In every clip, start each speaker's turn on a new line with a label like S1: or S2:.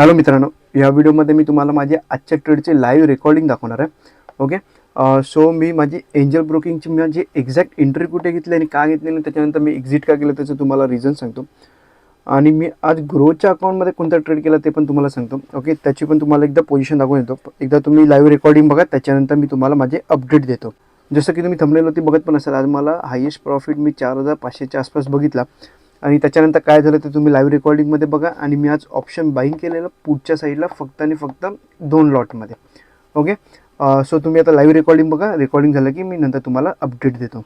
S1: Hello मित्रांनो, या व्हिडिओमध्ये मी तुम्हाला माझे आजच्या ट्रेडचे लाईव्ह रेकॉर्डिंग दाखवणार आहे. ओके. सो मी माझी एंजल ब्रोकिंगची माझी एक्झॅक्ट एंट्री कुठे घेतली आणि का घेतली आणि त्याच्यानंतर मी एक्झिट का केलं त्याचं तुम्हाला रिझन सांगतो. आणि मी आज ग्रोच्या अकाउंटमध्ये कोणता ट्रेड केला ते पण तुम्हाला सांगतो. ओके, त्याची पण तुम्हाला एकदा पोझिशन दाखवून येतो. एकदा तुम्ही लाईव्ह रेकॉर्डिंग बघा, त्याच्यानंतर मी तुम्हाला माझे अपडेट देतो. जसं की तुम्ही थंबनेलवरती बघत पण असाल, आज मला हायेस्ट प्रॉफिट मी 4,500च्या आसपास बघितला. आणि त्याच्यानंतर काय झालं ते तुम्ही लाईव्ह रेकॉर्डिंगमध्ये बघा. आणि मी आज ऑप्शन बाईंग केलेलं पुढच्या साईडला फक्त आणि फक्त 2 लॉटमध्ये. ओके. सो तुम्ही आता लाईव्ह रेकॉर्डिंग बघा. रेकॉर्डिंग झालं की मी नंतर तुम्हाला अपडेट देतो.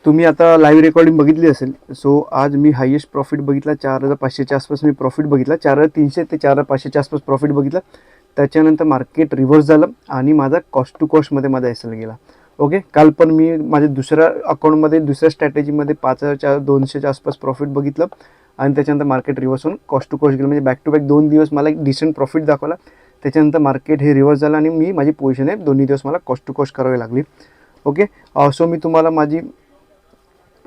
S1: तुम्ही आता लाईव्ह रेकॉर्डिंग बघितली असेल. सो आज मी हायेस्ट प्रॉफिट बघितला 4,500च्या आसपास मी प्रॉफिट बघितला. 4,300 ते 4,500च्या आसपास प्रॉफिट बघितला. त्याच्यानंतर मार्केट रिव्हर्स झालं आणि माझा कॉस्ट टू कॉस्टमध्ये माझा एस एल गेला. ओके. काल पण मी माझ्या दुसऱ्या अकाउंटमध्ये दुसऱ्या स्ट्रॅटेजीमध्ये 5,200च्या आसपास प्रॉफिट बघितलं आणि त्याच्यानंतर मार्केट रिव्हर्स होऊन कॉस्ट टू कॉस्ट गेलं. म्हणजे बॅक टू बॅक 2 दिवस मला एक डिसेंट प्रॉफिट दाखवला. त्याच्यानंतर मार्केट हे रिव्हर्स झालं आणि मी माझी पोझिशन आहे दोन्ही दिवस मला कॉस्ट टू कॉस्ट करावी लागली. ओके. सो मी तुम्हाला माझी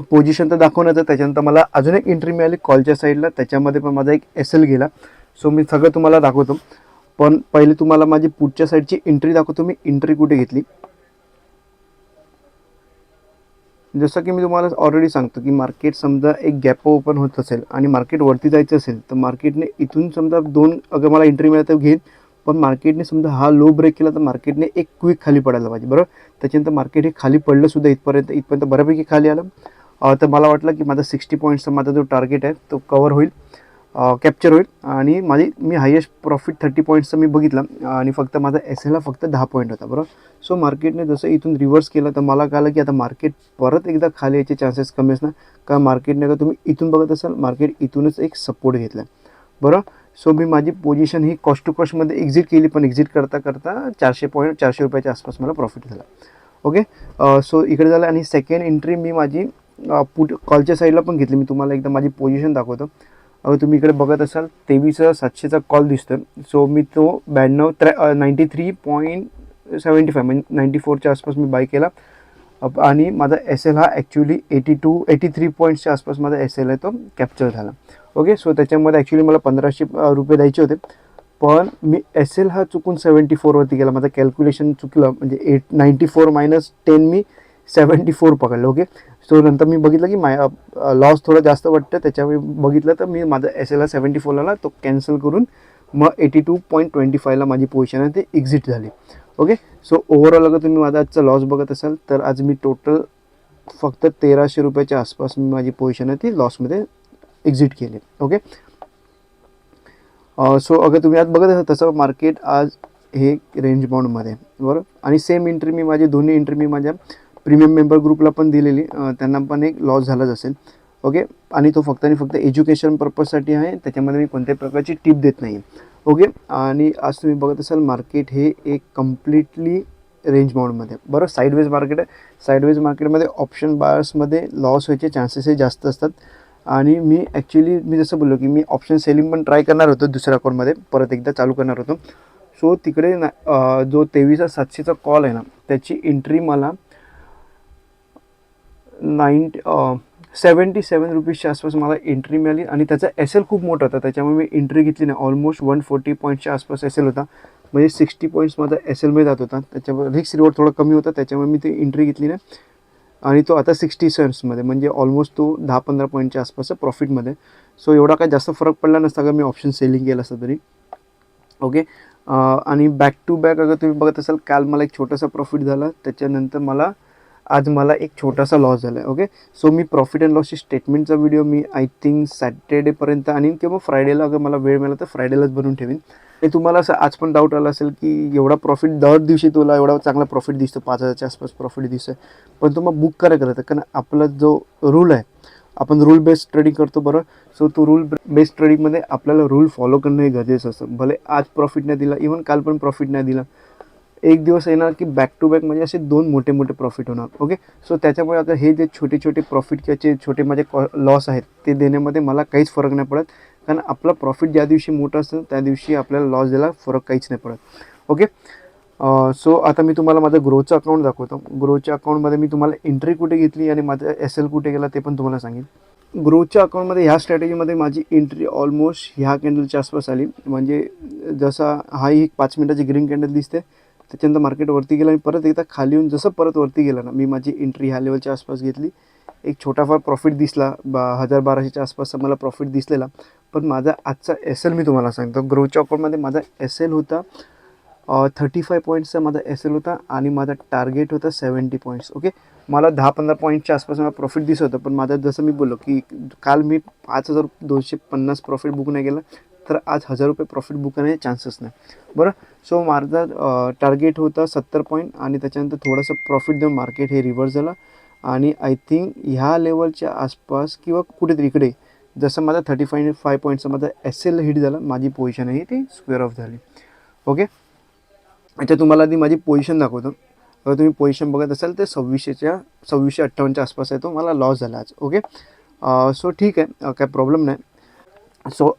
S1: पोझिशन तर दाखवण्याचं, त्याच्यानंतर मला अजून एक एंट्री मिळाली कॉलच्या साईडला, त्याच्यामध्ये पण माझा एक एस एल गेला. सो मी सगळं तुम्हाला दाखवतो. पण पहिले तुम्हाला माझी पुढच्या साईडची एंट्री दाखवतो. मी एंट्री कुठे घेतली. जसं की मी तुम्हाला ऑलरेडी सांगतो की मार्केट समजा एक गॅप ओपन होत असेल आणि मार्केट वरती जायचं असेल तर मार्केटने इथून समजा 2 अगर मला एंट्री मिळाली तर घेईन. पण मार्केटने समजा हा लो ब्रेक केला तर मार्केटने एक क्विक खाली पडायला पाहिजे, बरोबर. त्याच्यानंतर मार्केट हे खाली पडलं सुद्धा इथपर्यंत बऱ्यापैकी खाली आलं. तर मला वाटलं की माझा 60 पॉईंट्सचा माझा जो टार्गेट आहे तो कवर होईल, कॅप्चर होईल. आणि मी हायेस्ट प्रॉफिट 30 पॉईंट्सचा मी बघितला आणि फक्त माझा एस एलला फक्त 10 पॉईंट होता, बरोबर. सो मार्केटने जसं इथून रिव्हर्स केलं तर मला कळलं की आता मार्केट परत एकदा खाली यायचे चान्सेस कमी असणार. कारण मार्केटने का तुम्ही इथून बघत असाल मार्केट इथूनच एक सपोर्ट घेतला, बरोबर. सो मी माझी पोझिशन ही कॉस्ट टू कॉस्टमध्ये एक्झिट केली. पण एक्झिट करता 400 रुपयाच्या आसपास मला प्रॉफिट झाला. ओके. सो इकडे झालं. आणि सेकंड एंट्री मी माझी कॉलच्या साईडला पण घेतली. मी तुम्हाला एकदा माझी पोझिशन दाखवतो. अगर तुम्ही इकडे बघत असाल 23,700चा कॉल दिसतोय. सो मी तो 93.75 म्हणजे 94च्या आसपास मी बाय केला. आणि माझा एस एल हा ॲक्च्युली 83 पॉईंट्सच्या आसपास माझा एस एल आहे तो कॅप्चर झाला. ओके. सो त्याच्यामध्ये ॲक्च्युली मला 1,500 रुपये द्यायचे होते. पण मी एस एल हा चुकून 74वरती गेला. माझं कॅल्क्युलेशन चुकलं. म्हणजे 94 मायनस 10 मी 74 पकडलं. ओके. सो नंतर मी बघितलं की लॉस थोडा जास्त वाटतं. त्याच्यामुळे बघितलं तर मी माझा एस एलला 74ला तो कॅन्सल करून मग 82.25ला माझी पोझिशन आहे ते एक्झिट झाली. ओके. सो ओव्हरऑल अगर तुम्ही माझा आजचा लॉस बघत असाल तर आज मी टोटल फक्त 1,300 रुपयाच्या आसपास मी माझी पोझिशन आहे ती लॉसमध्ये एक्झिट केली. ओके. सो अगर तुम्ही आज बघत असाल तसं मार्केट आज हे रेंज बाउंडमध्ये, बरोबर. आणि सेम एंट्री मी माझी दोन्ही एंट्री मी माझ्या प्रीमियम मेंबर ग्रुपला पण दिलेली. त्यांना पण एक लॉस झालाच असेल. ओके. आणि तो फक्त आणि फक्त एज्युकेशन पर्पजसाठी आहे. त्याच्यामध्ये मी कोणत्याही प्रकारची टिप देत नाही. ओके. आणि आज तुम्ही बघत असाल मार्केट हे एक कम्प्लिटली रेंज बाउंडमध्ये, बरं. साईडवेज मार्केट आहे. साईडवेज मार्केटमध्ये ऑप्शन बायर्समध्ये लॉस व्हायचे चान्सेस हे जास्त असतात. आणि मी जसं बोललो की मी ऑप्शन सेलिंग पण ट्राय करणार होतो दुसऱ्या अकाउंटमध्ये, परत एकदा चालू करणार होतो. सो तिकडे जो 23,700चा कॉल आहे ना त्याची एंट्री मला 77 रुपीजच्या आसपास मला एंट्री मिळाली. आणि त्याचा एस एल खूप मोठा होता. त्याच्यामुळे मी एंट्री घेतली नाही. ऑलमोस्ट 140 पॉईंटच्या आसपास एस एल होता. म्हणजे 60 पॉईंट्स माझा एस एलमध्ये जात होता. त्याच्यामुळे रिस्क रिवॉर्ड थोडा कमी होता. त्याच्यामुळे मी ती एंट्री घेतली नाही. आणि तो आता 60 सेंट्समध्ये, म्हणजे ऑलमोस्ट तो 10-15 पॉईंटच्या आसपासच्या प्रॉफिटमध्ये. सो एवढा काही जास्त फरक पडला नसता अगर मी ऑप्शन सेलिंग केलं असतं तरी. ओके. आणि बॅक टू बॅक अगर तुम्ही बघत असाल, काल मला एक छोटासा प्रॉफिट झाला, त्याच्यानंतर आज मला एक छोटासा लॉस झाला आहे. ओके. सो मी प्रॉफिट अँड लॉसची स्टेटमेंटचा व्हिडिओ मी आय थिंक सॅटर्डेपर्यंत आणीन, किंवा फ्रायडेला अगर मला वेळ मिळाला तर फ्रायडेलाच बनवून ठेवीन. ते तुम्हाला असं आज पण डाऊट आला असेल की एवढा प्रॉफिट दर दिवशी तुला एवढा चांगला प्रॉफिट दिसतो, 5,000च्या आसपास प्रॉफिट दिसतं, पण तो मग बुक करा करत, कारण आपला जो रूल आहे, आपण रूल बेस्ड ट्रेडिंग करतो बरं. सो तो रूल बेस्ड ट्रेडिंगमध्ये आपल्याला रूल फॉलो करणं हे गरजेचं असतं. भले आज प्रॉफिट नाही दिला, इव्हन काल पण प्रॉफिट नाही दिला, एक दिवस येणार की बॅक टू बॅक म्हणजे असे 2 मोठे मोठे प्रॉफिट होणार. ओके. सो त्याच्यामुळे आता हे जे छोटे छोटे प्रॉफिट किंवा छोटे माझे लॉस आहेत ते देण्यामध्ये मला काहीच फरक नाही पडत, कारण आपला प्रॉफिट ज्या दिवशी मोठं असतं त्या दिवशी आपल्याला लॉस द्यायला फरक काहीच नाही पडत. ओके. सो आता मी तुम्हाला माझं ग्रोचं अकाउंट दाखवतो. ग्रोच्या अकाउंटमध्ये मी तुम्हाला एंट्री कुठे घेतली आणि माझं SL कुठे गेला ते पण तुम्हाला सांगेन. ग्रोच्या अकाउंटमध्ये ह्या स्ट्रॅटेजीमध्ये माझी एंट्री ऑलमोस्ट ह्या कॅन्डलच्या आसपास आली, म्हणजे जसा हा एक 5 मिनिटाची ग्रीन कॅन्डल दिसते, त्याच्यानंतर मार्केट वरती गेलं आणि परत एकदा खाली येऊन जसं परत वरती गेलं ना, मी माझी एंट्री ह्या लेवलच्या आसपास घेतली. एक छोटाफार प्रॉफिट दिसला, 1000-1200च्या आसपासचा मला प्रॉफिट दिसलेला. पण माझा आजचा SL मी तुम्हाला सांगतो. ग्रोच्या अकाउंटमध्ये माझा SL होता 35 पॉईंट्सचा माझा SL होता, आणि माझा टार्गेट होता 70 पॉईंट्स. ओके. मला 10-15 पॉईंटच्या आसपास मला प्रॉफिट दिसत होतं, पण माझं जसं मी बोललो की काल मी 5,250 प्रॉफिट बुक नाही केलं, तर आज 1,000 रुपये प्रॉफिट बुक करण्याचे चान्सेस नाही. बरं. सो माझा टार्गेट होता 70 पॉईंट, आणि त्याच्यानंतर थोडंसं प्रॉफिट देऊन मार्केट हे रिव्हर्स झालं, आणि आय थिंक ह्या लेवलच्या आसपास किंवा कुठेतरी इकडे जसं माझा 35 पॉईंटचा माझा SL हिट झाला, माझी पोझिशनही ती स्क्वेअर ऑफ झाली. ओके. अच्छा, तुम्हाला आधी माझी पोझिशन दाखवतो. अगर तुम्ही पोझिशन बघत असाल तर 2658च्या आसपास आहे, तो मला लॉस झाला आज. ओके. सो ठीक आहे, काय प्रॉब्लेम नाही. सो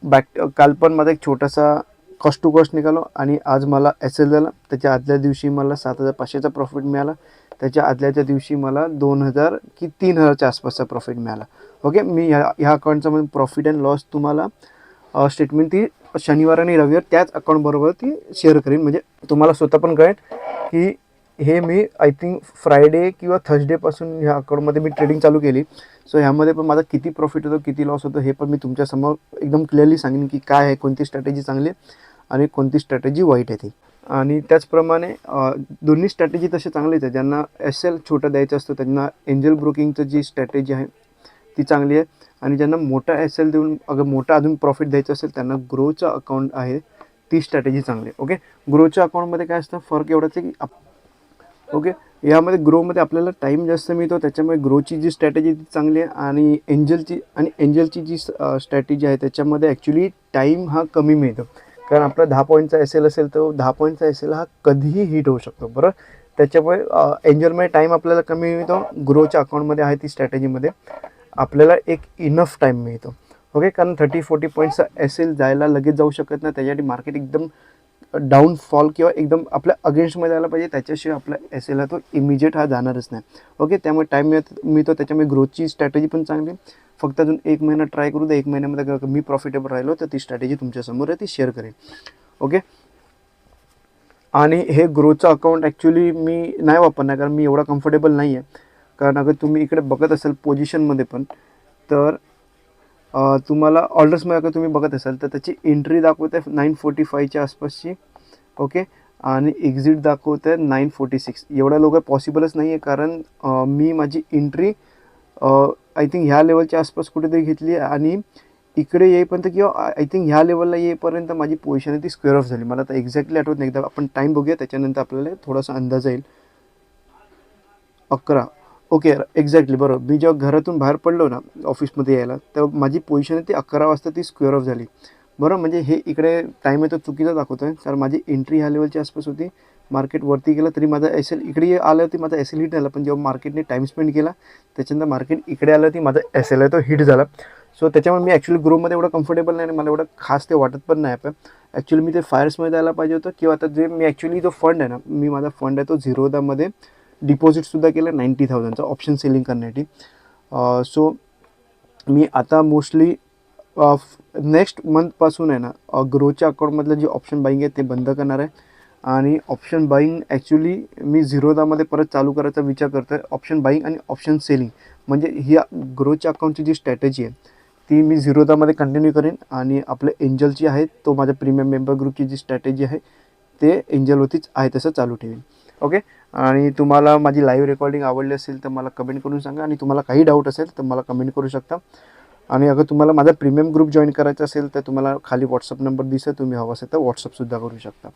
S1: काल पण माझा एक छोटासा कॉस्ट टू कॉस्ट निघालो, आणि आज मला SL झाला. त्याच्या आदल्या दिवशी मला 7,500चा प्रॉफिट मिळाला. त्याच्या आदल्याच्या दिवशी मला 2,000 की 3,000च्या आसपासचा प्रॉफिट मिळाला. ओके. मी ह्या अकाउंटचा म्हणजे प्रॉफिट अँड लॉस तुम्हाला स्टेटमेंट ती शनिवार आणि रविवार त्याच अकाउंटबरोबर ती शेअर करीन, म्हणजे तुम्हाला स्वतः पण कळेल की हे मी आय थिंक फ्रायडे किंवा थर्सडेपासून ह्या अकाउंटमध्ये मी ट्रेडिंग चालू केली. सो ह्यामध्ये पण माझा किती प्रॉफिट होतो, किती लॉस होतो, हे पण मी तुमच्यासमोर एकदम क्लिअरली सांगेन की काय आहे, कोणती स्ट्रॅटेजी चांगली आहे आणि कोणती स्ट्रॅटेजी वाईट आहे ती. आणि त्याचप्रमाणे दोन्ही स्ट्रॅटेजी तसे चांगलेच आहे. ज्यांना SL छोटा द्यायचं असतं त्यांना एंजल ब्रोकिंगचं जी स्ट्रॅटेजी आहे ती चांगली आहे, आणि ज्यांना मोठा SL देऊन अगर मोठा अजून प्रॉफिट द्यायचं असेल त्यांना ग्रोचं अकाउंट आहे ती स्ट्रॅटेजी चांगली आहे. ओके. ग्रोच्या अकाउंटमध्ये काय असतं, फरक एवढाच आहे की ओके, यामध्ये ग्रोमध्ये आपल्याला टाईम जास्त मिळतो, त्याच्यामुळे ग्रोची जी स्ट्रॅटेजी ती चांगली आहे, आणि एंजलची जी स्ट्रॅटेजी आहे त्याच्यामध्ये ॲक्च्युली टाईम हा कमी मिळतो, कारण आपला 10 पॉईंटचा SL असेल तर 10 पॉईंटचा SL हा कधीही हिट होऊ शकतो. बरं. त्याच्यामुळे एंजलमध्ये टाईम आपल्याला कमी मिळतो. ग्रोच्या अकाउंटमध्ये आहे ती स्ट्रॅटेजीमध्ये आपल्याला एक इनफ टाईम मिळतो. ओके. कारण 30-40 पॉईंट्सचा SL जायला लगेच जाऊ शकत नाही, त्याच्यासाठी मार्केट एकदम डाऊनफॉल किंवा एकदम आपल्या अगेन्स्टमध्ये आला पाहिजे, त्याच्याशिवाय आपला SL हा तो इमिजिएट हा जाणारच नाही. ओके. त्यामुळे टाईम मिळतो, त्याच्यामुळे ग्रोथची स्ट्रॅटेजी पण चांगली. फक्त अजून 1 महिना ट्राय करू द्या. 1 महिन्यामध्ये मी प्रॉफिटेबल राहिलो तर ती स्ट्रॅटेजी तुमच्यासमोर आहे ती शेअर करेन. ओके. आणि हे ग्रोचं अकाउंट ॲक्च्युली मी नाही वापरणार, कारण मी एवढा कम्फर्टेबल नाही आहे. कारण अगर तुम्ही इकडे बघत असाल पोझिशनमध्ये पण, तर तुम्हाला ऑर्डर्समध्ये अगर तुम्ही बघत असाल तर त्याची एंट्री दाखवत आहे 945च्या आसपासची. ओके. आणि एक्झिट दाखवत आहे 946. एवढ्या लवकर पॉसिबलच नाही आहे, कारण मी माझी एंट्री आय थिंक ह्या लेवलच्या आसपास कुठेतरी घेतली, आणि इकडे येईपर्यंत किंवा आय थिंक ह्या लेवलला येईपर्यंत माझी पोझिशन आहे ती स्क्वेअर ऑफ झाली. मला आता एक्झॅक्टली आठवत नाही, एकदा आपण टाईम बघूया त्याच्यानंतर आपल्याला थोडासा अंदाज येईल. 11. ओके. एक्झॅक्टली बरोबर. मी जेव्हा घरातून बाहेर पडलो ना ऑफिसमध्ये यायला, तेव्हा माझी पोझिशन आहे ती 11 वाजता ती स्क्वेअर ऑफ झाली. बरं. म्हणजे हे इकडे टाईम आहे तो चुकीचा दाखवतो आहे, कारण माझी एंट्री ह्या लेवलच्या आसपास होती. मार्केट वरती गेलं तरी माझा SL इकडे आलं होती, माझा SL हिट झाला. पण जेव्हा मार्केटने टाईम स्पेंड केला त्याच्यानंतर मार्केट इकडे आलं होती, माझा SL आहे तो हिट झाला. सो त्याच्यामुळे मी ॲक्च्युली ग्रोमध्ये एवढं कम्फर्टेबल नाही, आणि मला एवढं खास ते वाटत पण नाही. पण ॲक्च्युली मी ते फायर्समध्ये जायला पाहिजे होतं, किंवा आता जे मी ॲक्च्युली जो फंड आहे ना, मी माझा फंड आहे तो झिरोदामध्ये डिपॉझिटसुद्धा केलं 90,000चा ऑप्शन सेलिंग करण्यासाठी. सो मी आता मोस्टली नेक्स्ट मंथपासून आहे ना ग्रोच्या अकाउंटमधलं जे ऑप्शन बाईंग आहे ते बंद करणार आहे, आणि ऑप्शन बाईंग ॲक्च्युली मी झिरोदामध्ये परत चालू करायचा विचार करतो आहे. ऑप्शन बाईंग आणि ऑप्शन सेलिंग म्हणजे ही ग्रोथच्या अकाउंटची जी स्ट्रॅटेजी आहे ती मी झिरोदामध्ये कंटिन्यू करेन. आणि आपलं एंजलची आहे तो माझ्या प्रीमियम मेंबर ग्रुपची जी स्ट्रॅटेजी आहे ते एंजलवरतीच आहे तसं चालू ठेवेन. ओके. आणि तुम्हाला माझी लाईव्ह रेकॉर्डिंग आवडली असेल तर मला कमेंट करून सांगा. आणि तुम्हाला काही डाऊट असेल तर मला कमेंट करू शकता. आणि अगर तुम्हाला माझा प्रीमियम ग्रुप जॉईन करायचा असेल तर तुम्हाला खाली व्हॉट्सअप नंबर दिसेल, तुम्ही हवं असेल तर व्हॉट्सअपसुद्धा करू शकता.